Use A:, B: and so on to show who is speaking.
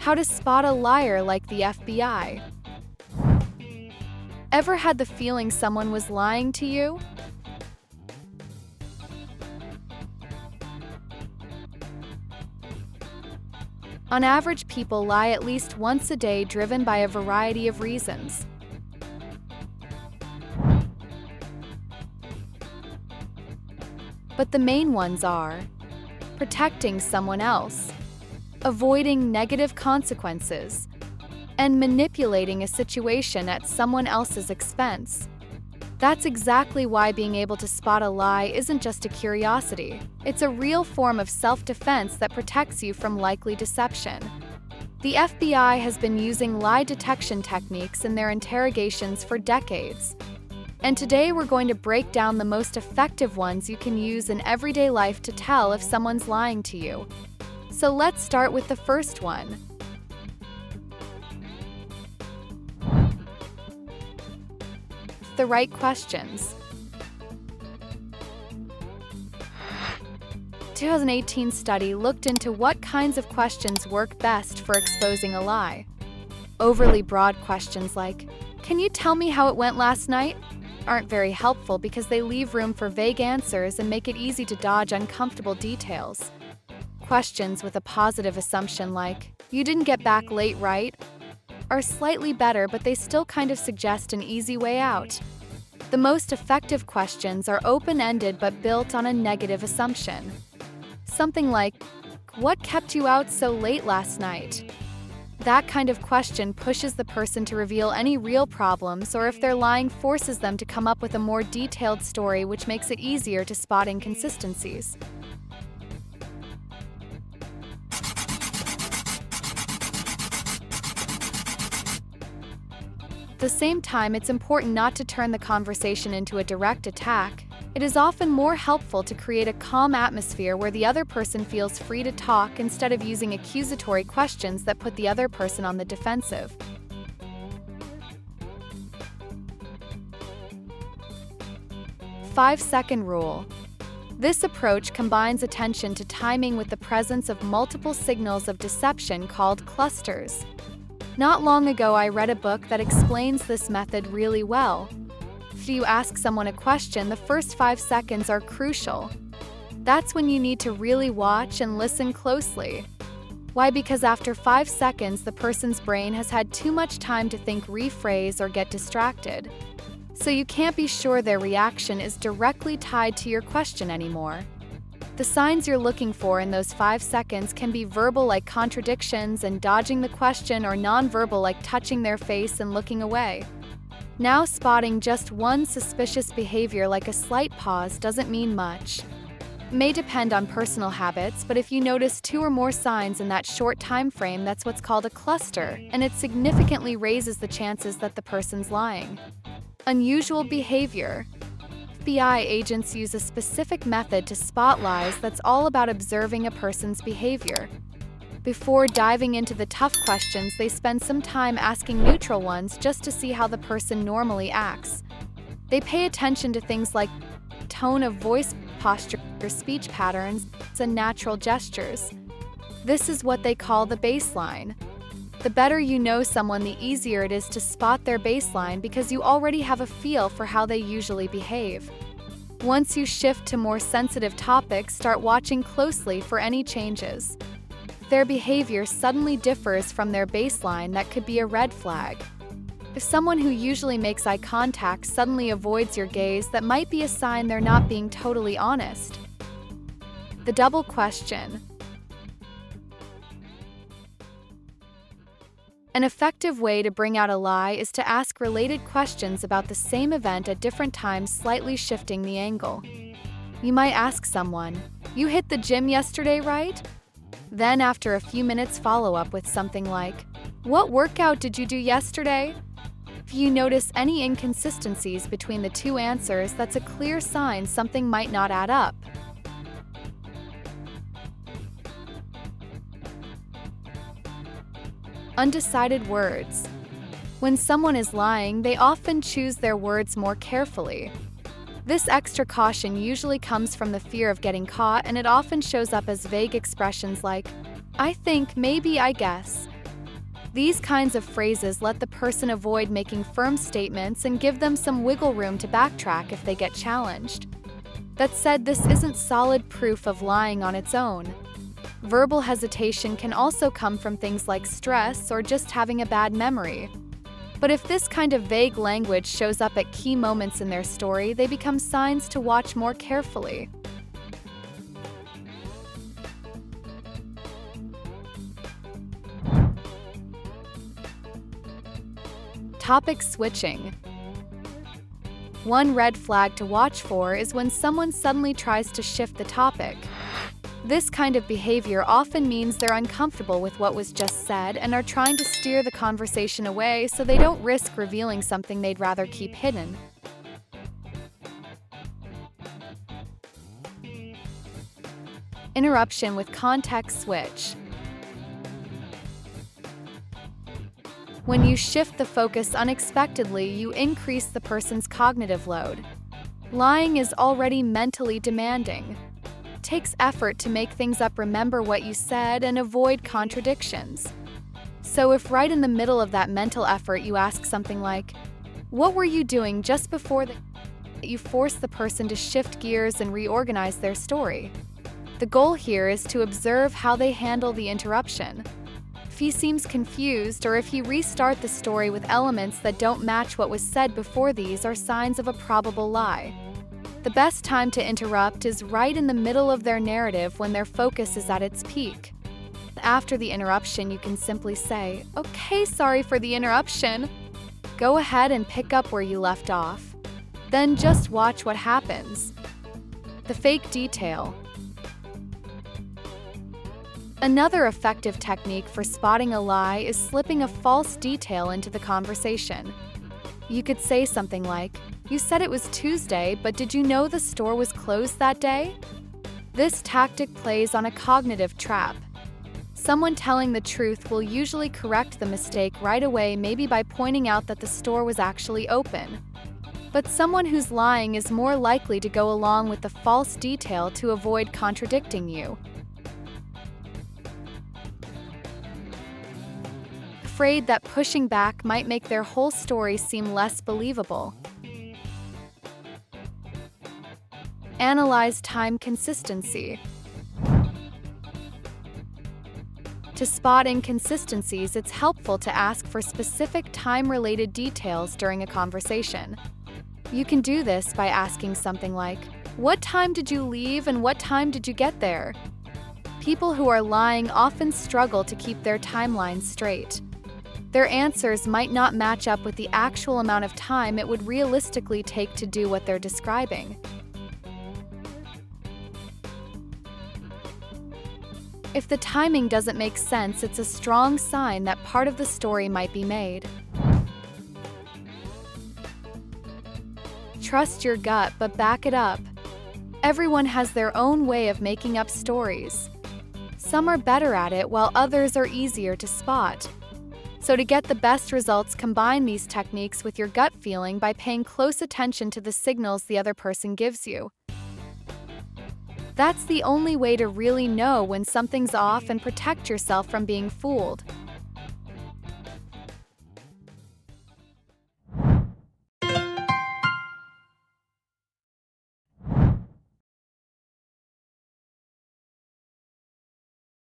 A: How to spot a liar like the FBI. Ever had the feeling someone was lying to you? On average, people lie at least once a day, driven by a variety of reasons. But the main ones are protecting someone else, avoiding negative consequences, and manipulating a situation at someone else's expense. That's exactly why being able to spot a lie isn't just a curiosity. It's a real form of self-defense that protects you from likely deception. The FBI has been using lie detection techniques in their interrogations for decades. And today we're going to break down the most effective ones you can use in everyday life to tell if someone's lying to you. So let's start with the first one. The right questions. 2018 study looked into what kinds of questions work best for exposing a lie. Overly broad questions like, "Can you tell me how it went last night?" aren't very helpful because they leave room for vague answers and make it easy to dodge uncomfortable details. Questions with a positive assumption like, "You didn't get back late, right?" are slightly better, but they still kind of suggest an easy way out. The most effective questions are open-ended but built on a negative assumption. Something like, "What kept you out so late last night?" That kind of question pushes the person to reveal any real problems, or if they're lying, forces them to come up with a more detailed story, which makes it easier to spot inconsistencies. At the same time, it's important not to turn the conversation into a direct attack. It is often more helpful to create a calm atmosphere where the other person feels free to talk instead of using accusatory questions that put the other person on the defensive. Five-second rule. This approach combines attention to timing with the presence of multiple signals of deception called clusters. Not long ago, I read a book that explains this method really well. If you ask someone a question, the first 5 seconds are crucial. That's when you need to really watch and listen closely. Why? Because after 5 seconds, the person's brain has had too much time to think, rephrase, or get distracted. So you can't be sure their reaction is directly tied to your question anymore. The signs you're looking for in those 5 seconds can be verbal, like contradictions and dodging the question, or nonverbal, like touching their face and looking away. Now, spotting just one suspicious behavior like a slight pause doesn't mean much. It may depend on personal habits, but if you notice 2 or more signs in that short time frame, that's what's called a cluster, and it significantly raises the chances that the person's lying. Unusual behavior. FBI agents use a specific method to spot lies that's all about observing a person's behavior. Before diving into the tough questions, they spend some time asking neutral ones just to see how the person normally acts. They pay attention to things like tone of voice, posture, speech patterns, and natural gestures. This is what they call the baseline. The better you know someone, the easier it is to spot their baseline because you already have a feel for how they usually behave. Once you shift to more sensitive topics, start watching closely for any changes. If their behavior suddenly differs from their baseline, that could be a red flag. If someone who usually makes eye contact suddenly avoids your gaze, that might be a sign they're not being totally honest. The double question. An effective way to bring out a lie is to ask related questions about the same event at different times, slightly shifting the angle. You might ask someone, "You hit the gym yesterday, right?" Then after a few minutes, follow up with something like, "What workout did you do yesterday?" If you notice any inconsistencies between the 2 answers, that's a clear sign something might not add up. Undecided words. When someone is lying, they often choose their words more carefully. This extra caution usually comes from the fear of getting caught, and it often shows up as vague expressions like, "I think, maybe, I guess." These kinds of phrases let the person avoid making firm statements and give them some wiggle room to backtrack if they get challenged. That said, this isn't solid proof of lying on its own. Verbal hesitation can also come from things like stress or just having a bad memory. But if this kind of vague language shows up at key moments in their story, they become signs to watch more carefully. Topic switching. One red flag to watch for is when someone suddenly tries to shift the topic. This kind of behavior often means they're uncomfortable with what was just said and are trying to steer the conversation away so they don't risk revealing something they'd rather keep hidden. Interruption with context switch. When you shift the focus unexpectedly, you increase the person's cognitive load. Lying is already mentally demanding. It takes effort to make things up, remember what you said, and avoid contradictions. So if right in the middle of that mental effort you ask something like, "What were you doing just before that?" you force the person to shift gears and reorganize their story. The goal here is to observe how they handle the interruption. If he seems confused or if he restarts the story with elements that don't match what was said before, these are signs of a probable lie. The best time to interrupt is right in the middle of their narrative when their focus is at its peak. After the interruption, you can simply say, "Okay, sorry for the interruption." Go ahead and pick up where you left off. Then just watch what happens. The fake detail. Another effective technique for spotting a lie is slipping a false detail into the conversation. You could say something like, "You said it was Tuesday, but did you know the store was closed that day?" This tactic plays on a cognitive trap. Someone telling the truth will usually correct the mistake right away, maybe by pointing out that the store was actually open. But someone who's lying is more likely to go along with the false detail to avoid contradicting you. Afraid that pushing back might make their whole story seem less believable. Analyze time consistency. To spot inconsistencies, it's helpful to ask for specific time-related details during a conversation. You can do this by asking something like, "What time did you leave and what time did you get there?" People who are lying often struggle to keep their timelines straight. Their answers might not match up with the actual amount of time it would realistically take to do what they're describing. If the timing doesn't make sense, it's a strong sign that part of the story might be made. Trust your gut, but back it up. Everyone has their own way of making up stories. Some are better at it, while others are easier to spot. So to get the best results, combine these techniques with your gut feeling by paying close attention to the signals the other person gives you. That's the only way to really know when something's off and protect yourself from being fooled.